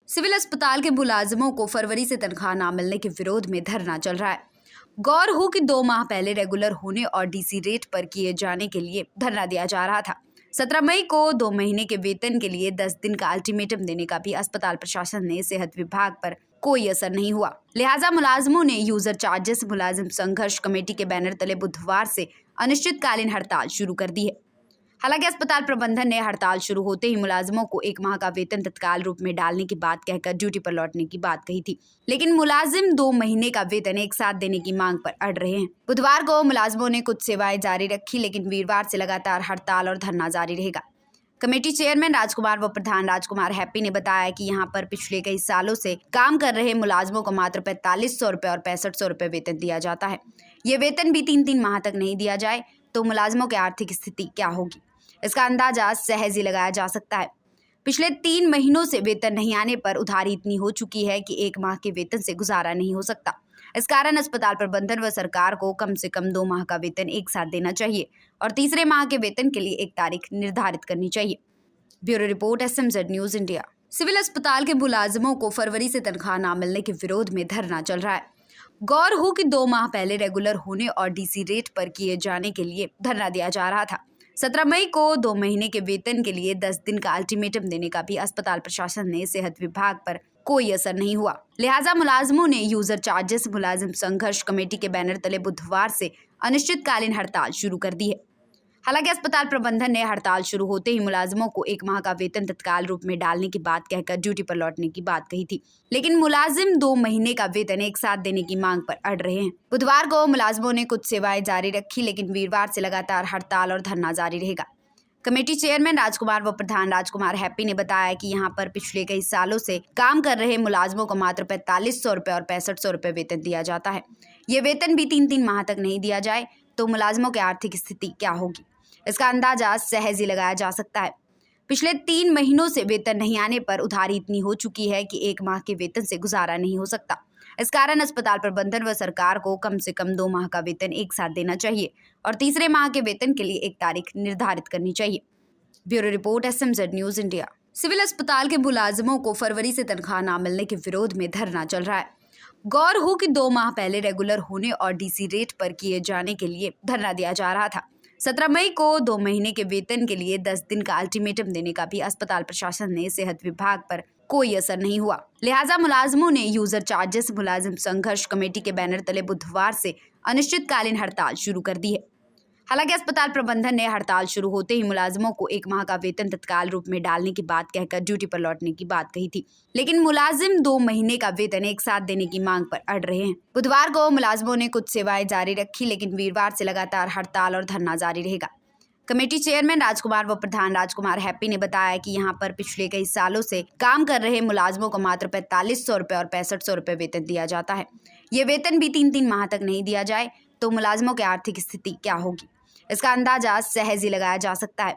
Civil अस्पताल के मुलाजिमों को फरवरी से तनख्वाह न मिलने के विरोध में धरना चल रहा है। गौर हो कि 2 माह पहले रेगुलर होने और डीसी रेट पर किए जाने के लिए धरना दिया जा रहा था। 17 मई को 2 महीने के वेतन के लिए 10 दिन का अल्टीमेटम देने का भी अस्पताल प्रशासन ने सेहत विभाग पर कोई असर नहीं हुआ। लिहाजा मुलाजिमों ने यूजर चार्जेस मुलाजिम संघर्ष कमेटी के बैनर तले बुधवार से अनिश्चितकालीन हड़ताल शुरू कर दी है। हालांकि अस्पताल प्रबंधन ने हड़ताल शुरू होते ही मुलाजिमों को 1 माह का वेतन तत्काल रूप में डालने की बात कहकर ड्यूटी पर लौटने की बात कही थी, लेकिन मुलाजिम 2 महीने का वेतन एक साथ देने की मांग पर अड़ रहे हैं। बुधवार को मुलाजिमों ने कुछ सेवाएं जारी रखी, लेकिन वीरवार से लगातार हड़ताल और धरना जारी रहेगा। कमेटी चेयरमैन राजकुमार व प्रधान राजकुमार हैप्पी ने बताया कि यहाँ पर पिछले कई सालों से काम कर रहे मुलाजिमों को मात्र 4500 रुपए और 6500 रुपए वेतन दिया जाता है। ये वेतन भी 3-3 माह तक नहीं दिया जाए तो मुलाजिमों की आर्थिक स्थिति क्या होगी, इसका अंदाजा सहज ही लगाया जा सकता है। पिछले 3 महीनों से वेतन नहीं आने पर उधारी इतनी हो चुकी है कि 1 माह के वेतन से गुजारा नहीं हो सकता। इस कारण अस्पताल प्रबंधन व सरकार को कम से कम 2 माह का वेतन एक साथ देना चाहिए और तीसरे माह के वेतन के लिए एक तारीख निर्धारित करनी चाहिए। Bureau report, SMZ news India. Civil अस्पताल के मुलाजिमों को फरवरी से तनख्वाह न मिलने के विरोध में धरना चल रहा है। गौर हो कि 2 माह पहले रेगुलर होने और डीसी रेट पर किए जाने के लिए धरना दिया जा रहा था। 17 मई को 2 महीने के वेतन के लिए 10 दिन का अल्टीमेटम देने का भी अस्पताल प्रशासन ने सेहत विभाग पर कोई असर नहीं हुआ। लिहाजा मुलाजिमों ने यूजर चार्जेस मुलाजिम संघर्ष कमेटी के बैनर तले बुधवार से अनिश्चितकालीन हड़ताल शुरू कर दी है। हालांकि अस्पताल प्रबंधन ने हड़ताल शुरू होते ही मुलाजिमों को 1 माह का वेतन तत्काल रूप में डालने की बात कहकर ड्यूटी पर लौटने की बात कही थी, लेकिन मुलाजिम 2 महीने का वेतन एक साथ देने की मांग पर अड़ रहे हैं। बुधवार को मुलाजिमों ने कुछ सेवाएं जारी रखी, लेकिन वीरवार से लगातार हड़ताल और धरना जारी रहेगा। कमेटी चेयरमैन राजकुमार व प्रधान राजकुमार हैप्पी ने बताया कि यहाँ पर पिछले कई सालों से काम कर रहे मुलाजिमों को मात्र 4500 रुपए और 6500 रुपए वेतन दिया जाता है। ये वेतन भी 3-3 माह तक नहीं दिया जाए तो मुलाजिमों की आर्थिक स्थिति क्या होगी, इसका अंदाजा सहज ही लगाया जा सकता है। पिछले 3 महीनों से वेतन नहीं आने पर उधारी इतनी हो चुकी है कि 1 माह के वेतन से गुजारा नहीं हो सकता। इस कारण अस्पताल प्रबंधन व सरकार को कम से कम 2 माह का वेतन एक साथ देना चाहिए और तीसरे माह के वेतन के लिए एक तारीख निर्धारित करनी चाहिए। Bureau report, SMZ news India. Civil अस्पताल के मुलाजिमों को फरवरी से तनख्वाह न मिलने के विरोध में धरना चल रहा है। गौर हो कि 2 माह पहले रेगुलर होने और डीसी रेट पर किए जाने के लिए धरना दिया जा रहा था। 17 मई को 2 महीने के वेतन के लिए 10 दिन का अल्टीमेटम देने का भी अस्पताल प्रशासन ने सेहत विभाग पर कोई असर नहीं हुआ। लिहाजा मुलाजिमों ने यूजर चार्जेस मुलाजिम संघर्ष कमेटी के बैनर तले बुधवार से अनिश्चितकालीन हड़ताल शुरू कर दी है। हालांकि अस्पताल प्रबंधन ने हड़ताल शुरू होते ही मुलाजिमों को 1 माह का वेतन तत्काल रूप में डालने की बात कहकर ड्यूटी पर लौटने की बात कही थी, लेकिन मुलाजिम 2 महीने का वेतन एक साथ देने की मांग पर अड़ रहे हैं। बुधवार को मुलाजिमों ने कुछ सेवाएं जारी रखी, लेकिन वीरवार से लगातार हड़ताल और धरना जारी रहेगा। कमेटी चेयरमैन राजकुमार व प्रधान राजकुमार हैप्पी ने बताया कि यहाँ पर पिछले कई सालों से काम कर रहे मुलाजिमों को मात्र 4500 रुपए और 6500 रुपए वेतन दिया जाता है। ये वेतन भी 3-3 माह तक नहीं दिया जाए तो मुलाजिमों की आर्थिक स्थिति क्या होगी, इसका अंदाजा सहज ही लगाया जा सकता है।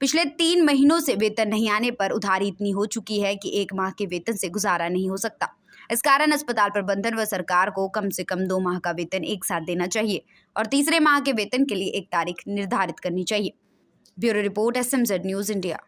पिछले 3 महीनों से वेतन नहीं आने पर उधारी इतनी हो चुकी है कि 1 माह के वेतन से गुजारा नहीं हो सकता। इस कारण अस्पताल प्रबंधन व सरकार को कम से कम 2 माह का वेतन एक साथ देना चाहिए और तीसरे माह के वेतन के लिए एक तारीख निर्धारित करनी चाहिए। Bureau report, SMZ news India.